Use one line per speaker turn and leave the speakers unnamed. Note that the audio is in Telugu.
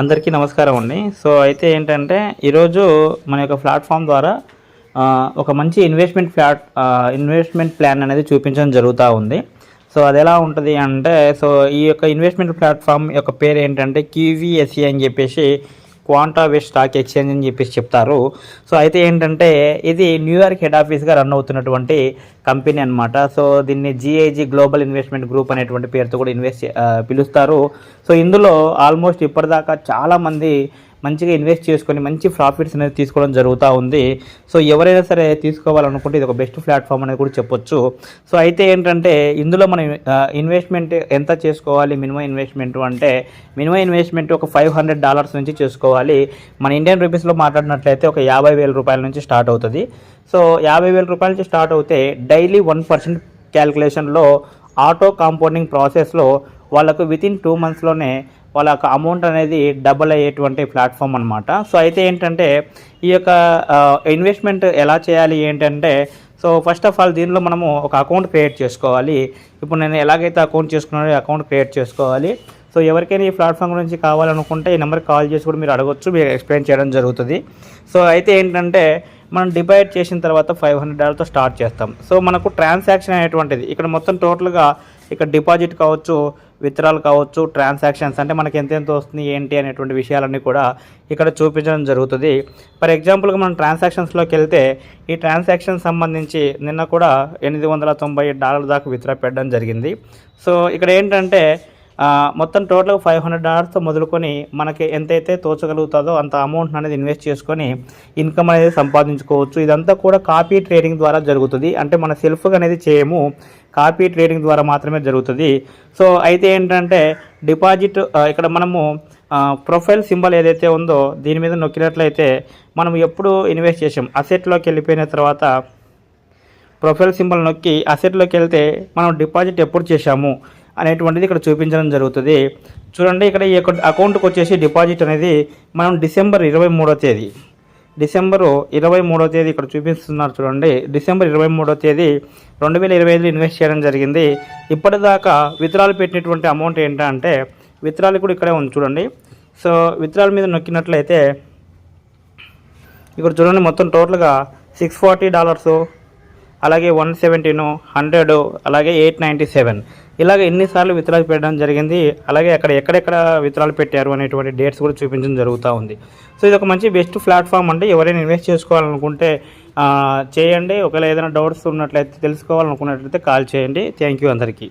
అందరికీ నమస్కారం అండి. సో అయితే ఏంటంటే ఈరోజు మన యొక్క ప్లాట్ఫామ్ ద్వారా ఒక మంచి ఇన్వెస్ట్మెంట్ ప్లాన్ అనేది చూపించడం జరుగుతూ ఉంది. సో అది ఎలా ఉంటుంది అంటే, సో ఈ యొక్క ఇన్వెస్ట్మెంట్ ప్లాట్ఫామ్ యొక్క పేరు ఏంటంటే QVSE అని చెప్పేసి క్వాంటా వెస్ట్ స్టాక్ ఎక్స్చేంజ్ అని చెప్పేసి చెప్తారు. సో అయితే ఏంటంటే ఇది న్యూయార్క్ హెడ్ ఆఫీస్గా రన్ అవుతున్నటువంటి కంపెనీ అనమాట. సో దీన్ని GIG గ్లోబల్ ఇన్వెస్ట్మెంట్ గ్రూప్ అనేటువంటి పేరుతో కూడా పిలుస్తారు. సో ఇందులో ఆల్మోస్ట్ ఇప్పటిదాకా చాలామంది మంచిగా ఇన్వెస్ట్ చేసుకొని మంచి ప్రాఫిట్స్ అనేది తీసుకోవడం జరుగుతూ ఉంది. సో ఎవరైనా సరే తీసుకోవాలనుకుంటే ఇది ఒక బెస్ట్ ప్లాట్ఫామ్ అనేది కూడా చెప్పొచ్చు. సో అయితే ఏంటంటే ఇందులో మనం ఇన్వెస్ట్మెంట్ ఎంత చేసుకోవాలి, మినిమం ఇన్వెస్ట్మెంట్ అంటే మినిమం ఇన్వెస్ట్మెంట్ ఒక $500 నుంచి చేసుకోవాలి. మన ఇండియన్ రూపీస్లో మాట్లాడినట్లయితే ఒక 50,000 రూపాయల నుంచి స్టార్ట్ అవుతుంది. సో 50,000 రూపాయల నుంచి స్టార్ట్ అవుతే డైలీ 1% క్యాల్కులేషన్లో ఆటో కాంపౌండింగ్ ప్రాసెస్లో వాళ్ళకు వితిన్ 2 మంత్స్లోనే వాళ్ళ యొక్క అమౌంట్ అనేది డబుల్ అయ్యేటువంటి ప్లాట్ఫామ్ అనమాట. సో అయితే ఏంటంటే ఈ యొక్క ఇన్వెస్ట్మెంట్ ఎలా చేయాలి ఏంటంటే, సో ఫస్ట్ ఆఫ్ ఆల్ దీనిలో మనము ఒక అకౌంట్ క్రియేట్ చేసుకోవాలి. ఇప్పుడు నేను ఎలాగైతే అకౌంట్ చేసుకున్నానో అకౌంట్ క్రియేట్ చేసుకోవాలి. సో ఎవరికైనా ఈ ప్లాట్ఫామ్ గురించి కావాలనుకుంటే ఈ నెంబర్కి కాల్ చేసి కూడా మీరు అడగొచ్చు, మీరు ఎక్స్ప్లెయిన్ చేయడం జరుగుతుంది. సో అయితే ఏంటంటే మనం డిపాజిట్ చేసిన తర్వాత $500తో స్టార్ట్ చేస్తాం. సో మనకు ట్రాన్సాక్షన్ అనేటువంటిది ఇక్కడ మొత్తం టోటల్గా ఇక్కడ డిపాజిట్ కావచ్చు, విత్డ్రాల్ కావచ్చు, ట్రాన్సాక్షన్స్ అంటే మనకి ఎంతెంత వస్తుంది ఏంటి అనేటువంటి విషయాలన్నీ కూడా ఇక్కడ చూపించడం జరుగుతుంది. ఫర్ ఎగ్జాంపుల్గా మనం ట్రాన్సాక్షన్స్లోకి వెళ్తే ఈ ట్రాన్సాక్షన్ సంబంధించి నిన్న కూడా $897 దాకా విత్డ్రా పెట్టడం జరిగింది. సో ఇక్కడ ఏంటంటే మొత్తం టోటల్గా $500తో మొదలుకొని మనకి ఎంతైతే తోచగలుగుతుందో అంత అమౌంట్ అనేది ఇన్వెస్ట్ చేసుకొని ఇన్కమ్ అనేది సంపాదించుకోవచ్చు. ఇదంతా కూడా కాపీ ట్రేడింగ్ ద్వారా జరుగుతుంది. అంటే మన సెల్ఫ్గా అనేది చేయము, కాపీ ట్రేడింగ్ ద్వారా మాత్రమే జరుగుతుంది. సో అయితే ఏంటంటే డిపాజిట్ ఇక్కడ మనము ప్రొఫైల్ సింబల్ ఏదైతే ఉందో దీని మీద నొక్కినట్లయితే మనం ఎప్పుడు ఇన్వెస్ట్ చేసాం అసెట్లోకి వెళ్ళిపోయిన తర్వాత ప్రొఫైల్ సింబల్ నొక్కి అసెట్లోకి వెళ్తే మనం డిపాజిట్ ఎప్పుడు చేశాము అనేటువంటిది ఇక్కడ చూపించడం జరుగుతుంది. చూడండి, ఇక్కడ ఈ యొక్క అకౌంట్కి వచ్చేసి డిపాజిట్ అనేది మనం డిసెంబర్ 23వ తేదీ ఇక్కడ చూపిస్తున్నారు. చూడండి, డిసెంబర్ 23వ తేదీ 2025 ఇన్వెస్ట్ చేయడం జరిగింది. ఇప్పటిదాకా విత్డ్రాల్ పెట్టినటువంటి అమౌంట్ ఏంటంటే విత్డ్రాల్ కూడా ఇక్కడే ఉంది. చూడండి, సో విత్డ్రాల్ మీద నొక్కినట్లయితే ఇక్కడ చూడండి మొత్తం టోటల్గా $640, అలాగే 117, 100, అలాగే 897 ఇలాగ ఎన్నిసార్లు విత్డ్రాల్ పెట్టడం జరిగింది. అలాగే అక్కడ ఎక్కడెక్కడ విత్డ్రాల్ పెట్టారు అనేటువంటి డేట్స్ కూడా చూపించడం జరుగుతూ ఉంది. సో ఇది ఒక మంచి బెస్ట్ ప్లాట్ఫామ్ అంటే ఎవరైనా ఇన్వెస్ట్ చేసుకోవాలనుకుంటే చేయండి. ఒకవేళ ఏదైనా డౌట్స్ ఉన్నట్లయితే తెలుసుకోవాలనుకున్నట్లయితే కాల్ చేయండి. థ్యాంక్ యూ అందరికీ.